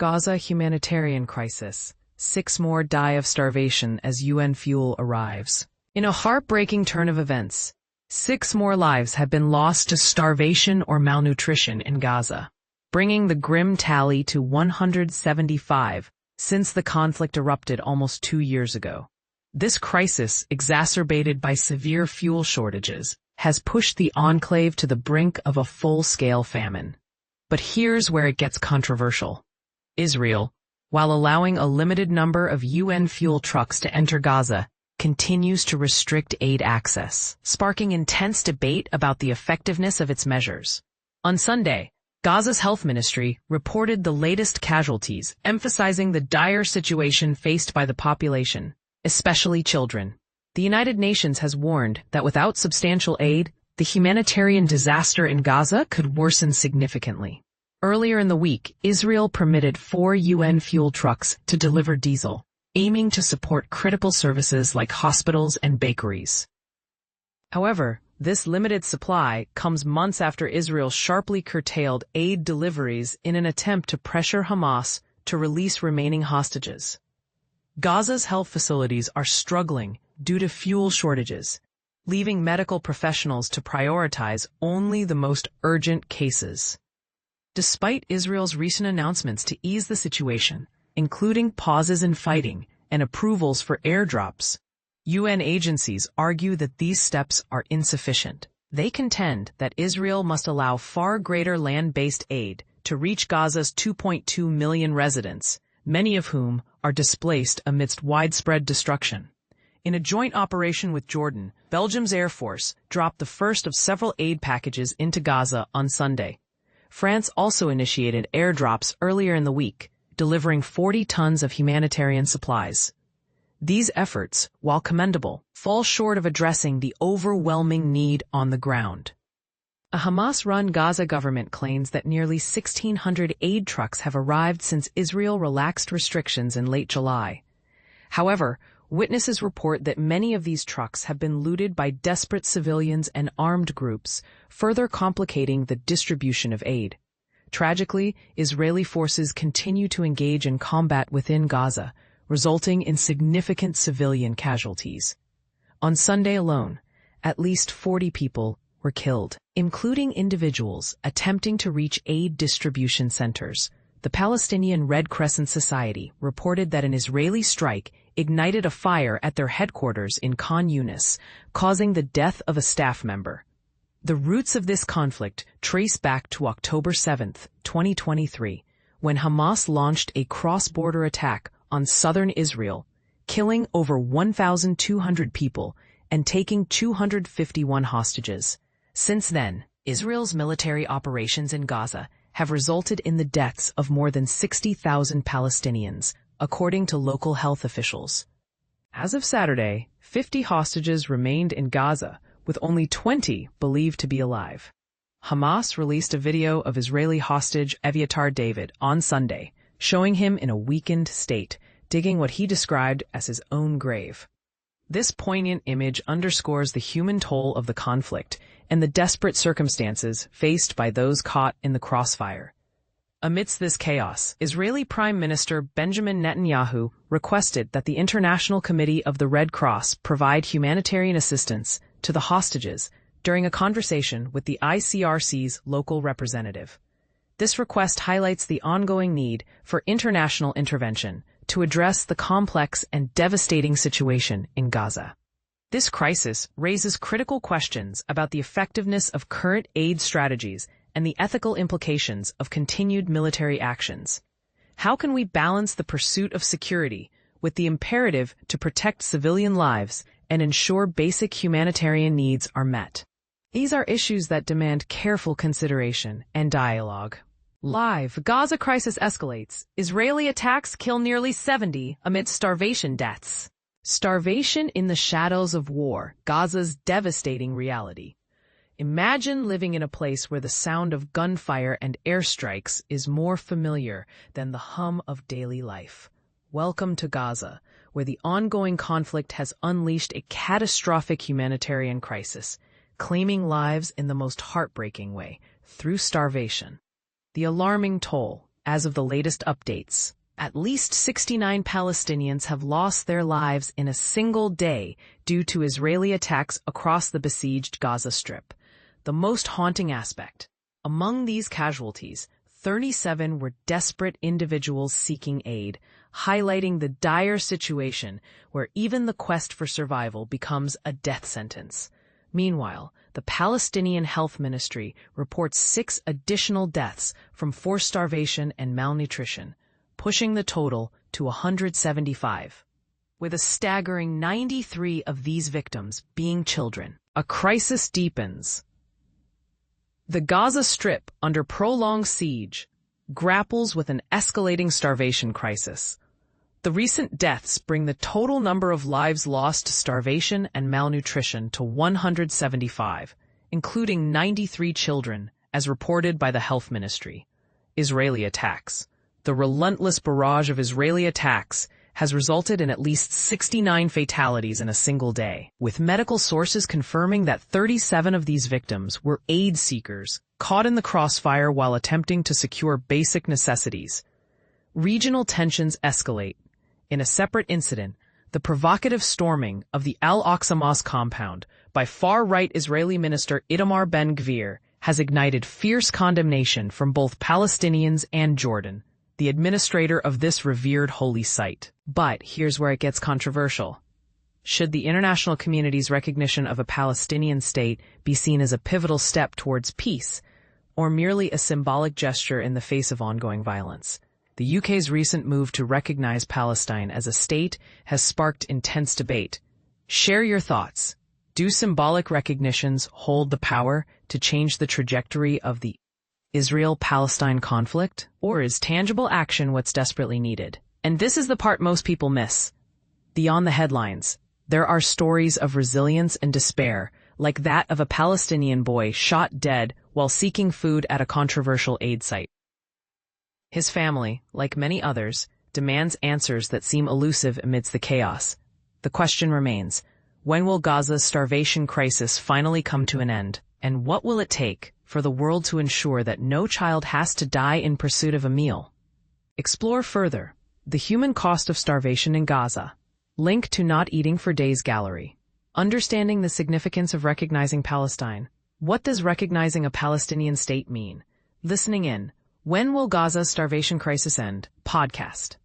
Gaza Humanitarian crisis. 6 more die of starvation as UN fuel arrives. In a heartbreaking turn of events, 6 more lives have been lost to starvation or malnutrition in Gaza, bringing the grim tally to 175 since the conflict erupted almost 2 years ago. This crisis, exacerbated by severe fuel shortages, has pushed the enclave to the brink of a full-scale famine. But here's where it gets controversial. Israel, while allowing a limited number of UN fuel trucks to enter Gaza, continues to restrict aid access, sparking intense debate about the effectiveness of its measures. On Sunday, Gaza's health ministry reported the latest casualties, emphasizing the dire situation faced by the population, especially children. The United Nations has warned that without substantial aid, the humanitarian disaster in Gaza could worsen significantly. Earlier in the week, Israel permitted 4 UN fuel trucks to deliver diesel, aiming to support critical services like hospitals and bakeries. However, this limited supply comes months after Israel sharply curtailed aid deliveries in an attempt to pressure Hamas to release remaining hostages. Gaza's health facilities are struggling due to fuel shortages, leaving medical professionals to prioritize only the most urgent cases. Despite Israel's recent announcements to ease the situation, including pauses in fighting and approvals for airdrops, UN agencies argue that these steps are insufficient. They contend that Israel must allow far greater land-based aid to reach Gaza's 2.2 million residents, many of whom are displaced amidst widespread destruction. In a joint operation with Jordan, Belgium's Air Force dropped the first of several aid packages into Gaza on Sunday. France also initiated airdrops earlier in the week, delivering 40 tons of humanitarian supplies. These efforts, while commendable, fall short of addressing the overwhelming need on the ground. A Hamas-run Gaza government claims that nearly 1,600 aid trucks have arrived since Israel relaxed restrictions in late July. However, witnesses report that many of these trucks have been looted by desperate civilians and armed groups, further complicating the distribution of aid. Tragically, Israeli forces continue to engage in combat within Gaza, resulting in significant civilian casualties. On Sunday alone, at least 40 people were killed, including individuals attempting to reach aid distribution centers. The Palestinian Red Crescent Society reported that an Israeli strike ignited a fire at their headquarters in Khan Yunis, causing the death of a staff member. The roots of this conflict trace back to October 7, 2023, when Hamas launched a cross-border attack on southern Israel, killing over 1,200 people and taking 251 hostages. Since then, Israel's military operations in Gaza have resulted in the deaths of more than 60,000 Palestinians, according to local health officials. As of Saturday, 50 hostages remained in Gaza, with only 20 believed to be alive. Hamas released a video of Israeli hostage Eviatar David on Sunday, showing him in a weakened state, digging what he described as his own grave. This poignant image underscores the human toll of the conflict and the desperate circumstances faced by those caught in the crossfire. Amidst this chaos, Israeli Prime Minister Benjamin Netanyahu requested that the International Committee of the Red Cross provide humanitarian assistance to the hostages during a conversation with the ICRC's local representative. This request highlights the ongoing need for international intervention to address the complex and devastating situation in Gaza. This crisis raises critical questions about the effectiveness of current aid strategies and the ethical implications of continued military actions. How can we balance the pursuit of security with the imperative to protect civilian lives and ensure basic humanitarian needs are met? These are issues that demand careful consideration and dialogue. Live, Gaza crisis escalates. Israeli attacks kill nearly 70 amid starvation deaths. Starvation in the shadows of war, Gaza's devastating reality. Imagine living in a place where the sound of gunfire and airstrikes is more familiar than the hum of daily life. Welcome to Gaza, where the ongoing conflict has unleashed a catastrophic humanitarian crisis, claiming lives in the most heartbreaking way, through starvation. The alarming toll, as of the latest updates, at least 69 Palestinians have lost their lives in a single day due to Israeli attacks across the besieged Gaza Strip. The most haunting aspect: among these casualties, 37 were desperate individuals seeking aid, highlighting the dire situation where even the quest for survival becomes a death sentence. Meanwhile, the Palestinian Health Ministry reports 6 additional deaths from forced starvation and malnutrition, pushing the total to 175, with a staggering 93 of these victims being children. A crisis deepens. The Gaza Strip, under prolonged siege, grapples with an escalating starvation crisis. The recent deaths bring the total number of lives lost to starvation and malnutrition to 175, including 93 children, as reported by the Health Ministry. Israeli attacks. The relentless barrage of Israeli attacks has resulted in at least 69 fatalities in a single day, with medical sources confirming that 37 of these victims were aid seekers caught in the crossfire while attempting to secure basic necessities. Regional tensions escalate. In a separate incident, the provocative storming of the Al-Aqsa Mosque compound by far-right Israeli minister Itamar Ben-Gvir has ignited fierce condemnation from both Palestinians and Jordan, the administrator of this revered holy site. But here's where it gets controversial. Should the international community's recognition of a Palestinian state be seen as a pivotal step towards peace, or merely a symbolic gesture in the face of ongoing violence? The UK's recent move to recognize Palestine as a state has sparked intense debate. Share your thoughts. Do symbolic recognitions hold the power to change the trajectory of the Israel-Palestine conflict? Or is tangible action what's desperately needed? And this is the part most people miss. Beyond the headlines, there are stories of resilience and despair, like that of a Palestinian boy shot dead while seeking food at a controversial aid site. His family, like many others, demands answers that seem elusive amidst the chaos. The question remains, when will Gaza's starvation crisis finally come to an end? And what will it take for the world to ensure that no child has to die in pursuit of a meal? Explore further. The Human Cost of Starvation in Gaza. Link to Not Eating for Days Gallery. Understanding the significance of recognizing Palestine. What does recognizing a Palestinian state mean? Listening in. When will Gaza's starvation crisis end? Podcast.